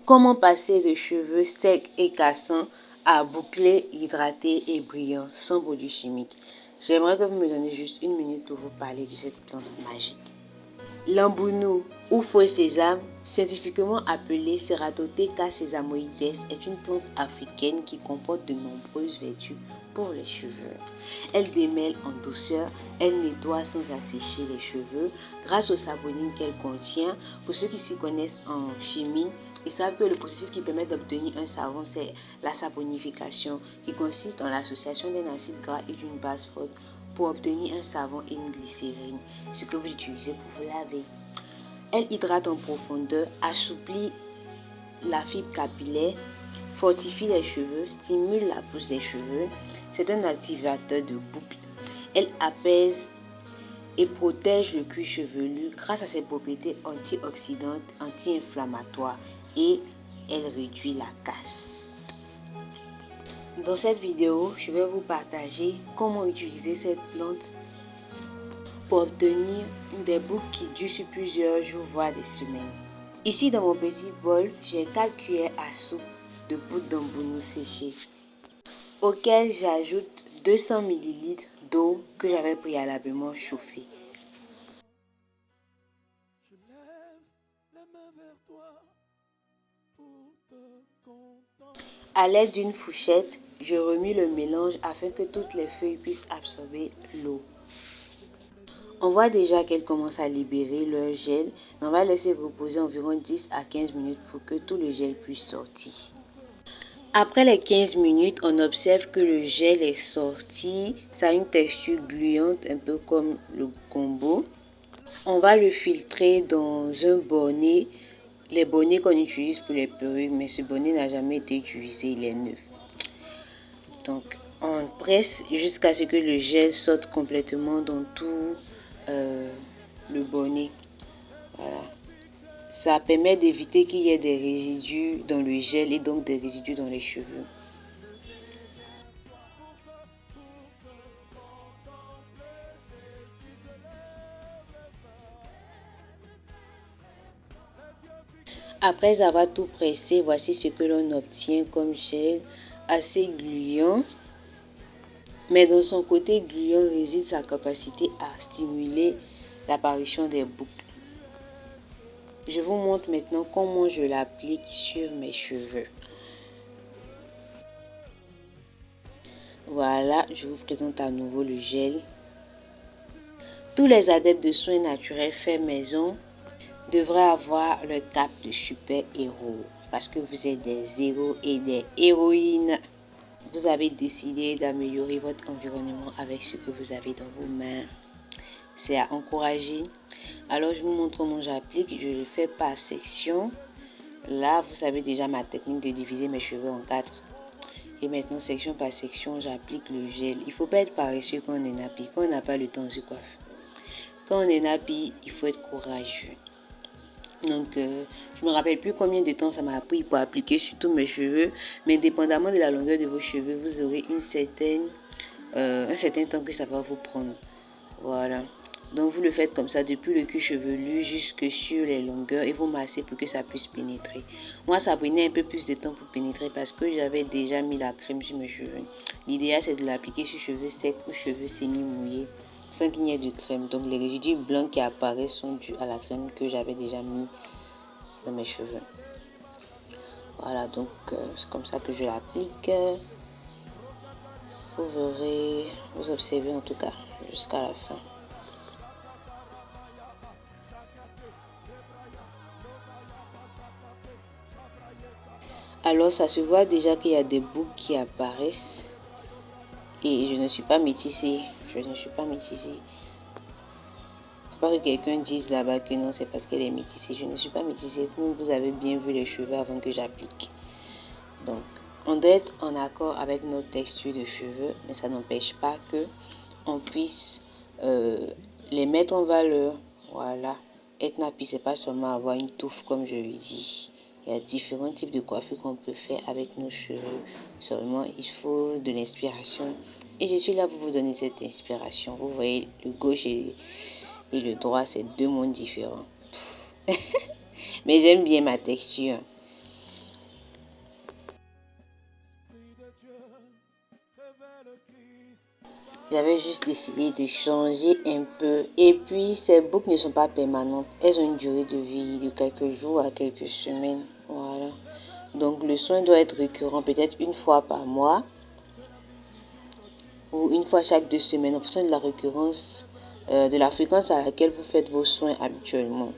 Comment passer de cheveux secs et cassants à bouclés, hydratés et brillants sans produits chimiques? J'aimerais que vous me donniez juste une minute pour vous parler de cette plante magique. L'ambounou ou faux sésame, scientifiquement appelée Ceratotheca sesamoides, est une plante africaine qui comporte de nombreuses vertus pour les cheveux. Elle démêle en douceur, elle nettoie sans assécher les cheveux grâce aux saponines qu'elle contient. Pour ceux qui s'y connaissent en chimie, ils savent que le processus qui permet d'obtenir un savon, c'est la saponification, qui consiste en l'association d'un acide gras et d'une base forte pour obtenir un savon et une glycérine, ce que vous utilisez pour vous laver. Elle hydrate en profondeur, assouplit la fibre capillaire, fortifie les cheveux, stimule la pousse des cheveux. C'est un activateur de boucles. Elle apaise et protège le cuir chevelu grâce à ses propriétés antioxydantes, anti-inflammatoires, et elle réduit la casse. Dans cette vidéo, je vais vous partager comment utiliser cette plante pour obtenir des boucles qui durent sur plusieurs jours, voire des semaines. Ici, dans mon petit bol, j'ai 4 cuillères à soupe de poudre d'ambounou séchée, auquel j'ajoute 200 ml d'eau que j'avais préalablement chauffée. À l'aide d'une fourchette, je remue le mélange afin que toutes les feuilles puissent absorber l'eau. On voit déjà qu'elles commencent à libérer leur gel, mais on va laisser reposer environ 10 à 15 minutes pour que tout le gel puisse sortir. Après les 15 minutes, on observe que le gel est sorti. Ça a une texture gluante, un peu comme le gombo. On va le filtrer dans un bonnet. Les bonnets qu'on utilise pour les perruques, mais ce bonnet n'a jamais été utilisé, il est neuf. Donc, on presse jusqu'à ce que le gel sorte complètement dans tout le bonnet. Voilà. Ça permet d'éviter qu'il y ait des résidus dans le gel et donc des résidus dans les cheveux. Après avoir tout pressé, voici ce que l'on obtient comme gel, assez gluant. Mais dans son côté gluant réside sa capacité à stimuler l'apparition des boucles. Je vous montre maintenant comment je l'applique sur mes cheveux. Voilà, je vous présente à nouveau le gel. Tous les adeptes de soins naturels faits maison devraient avoir le cap de super-héros parce que vous êtes des héros et des héroïnes. Vous avez décidé d'améliorer votre environnement avec ce que vous avez dans vos mains. C'est à encourager. Alors, je vous montre comment j'applique. Je le fais par section. Là, vous savez déjà ma technique de diviser mes cheveux en 4. Et maintenant, section par section, j'applique le gel. Il ne faut pas être paresseux quand on est nappy. Quand on n'a pas le temps, on se coiffe. Quand on est nappy, il faut être courageux. Donc, je ne me rappelle plus combien de temps ça m'a pris pour appliquer sur tous mes cheveux. Mais dépendamment de la longueur de vos cheveux, vous aurez un certain temps que ça va vous prendre. Voilà. Donc, vous le faites comme ça depuis le cuir chevelu jusque sur les longueurs et vous massez pour que ça puisse pénétrer. Moi, ça prenait un peu plus de temps pour pénétrer parce que j'avais déjà mis la crème sur mes cheveux. L'idéal, c'est de l'appliquer sur cheveux secs ou cheveux semi-mouillés sans qu'il n'y ait de crème. Donc, les résidus blancs qui apparaissent sont dus à la crème que j'avais déjà mis dans mes cheveux. Voilà, donc c'est comme ça que je l'applique. Vous verrez, vous observez en tout cas jusqu'à la fin. Alors, ça se voit déjà qu'il y a des boucles qui apparaissent. Et je ne suis pas métissée. Je ne suis pas métissée. Faut pas que quelqu'un dise là-bas que non, c'est parce qu'elle est métissée. Je ne suis pas métissée. Vous avez bien vu les cheveux avant que j'applique. Donc, on doit être en accord avec notre texture de cheveux. Mais ça n'empêche pas que on puisse les mettre en valeur. Voilà. Être nappy, c'est pas seulement avoir une touffe comme je lui dis. Il y a différents types de coiffures qu'on peut faire avec nos cheveux. Seulement, il faut de l'inspiration. Et je suis là pour vous donner cette inspiration. Vous voyez, le gauche et le droit, c'est deux mondes différents. Mais j'aime bien ma texture. J'avais juste décidé de changer un peu. Et puis, ces boucles ne sont pas permanentes. Elles ont une durée de vie de quelques jours à quelques semaines. Voilà. Donc, le soin doit être récurrent, peut-être une fois par mois ou une fois chaque 2 semaines, en fonction de la récurrence, de la fréquence à laquelle vous faites vos soins habituellement.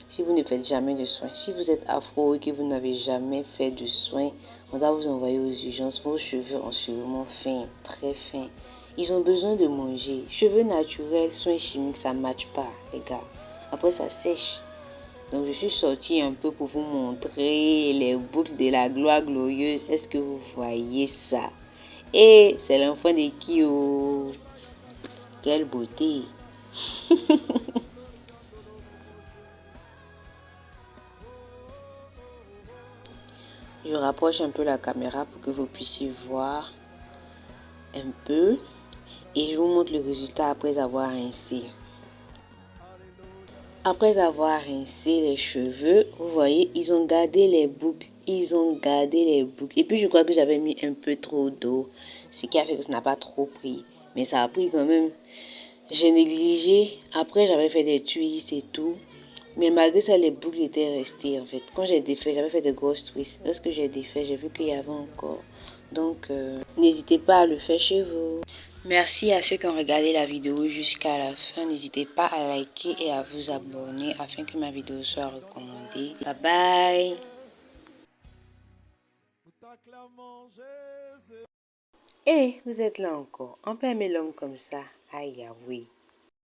Si vous ne faites jamais de soins, si vous êtes afro et que vous n'avez jamais fait de soins, on doit vous envoyer aux urgences. Vos cheveux ont sûrement fins, très fins. Ils ont besoin de manger. Cheveux naturels, soins chimiques, ça ne matche pas, les gars. Après, ça sèche. Donc, je suis sortie un peu pour vous montrer les boucles de la gloire glorieuse. Est-ce que vous voyez ça? Et c'est l'enfant de Kyo. Quelle beauté! Je rapproche un peu la caméra pour que vous puissiez voir un peu. Et je vous montre le résultat après avoir rincé. Après avoir rincé les cheveux, vous voyez, ils ont gardé les boucles. Ils ont gardé les boucles. Et puis, je crois que j'avais mis un peu trop d'eau. Ce qui a fait que ça n'a pas trop pris. Mais ça a pris quand même. J'ai négligé. Après, j'avais fait des twists et tout. Mais malgré ça, les boucles étaient restées en fait. Quand j'ai défait, j'avais fait de grosses twists. Lorsque j'ai défait, j'ai vu qu'il y avait encore. Donc, n'hésitez pas à le faire chez vous. Merci à ceux qui ont regardé la vidéo jusqu'à la fin. N'hésitez pas à liker et à vous abonner afin que ma vidéo soit recommandée. Bye bye. Et vous êtes là encore. On peut aimer l'homme comme ça. Aïe, ah oui.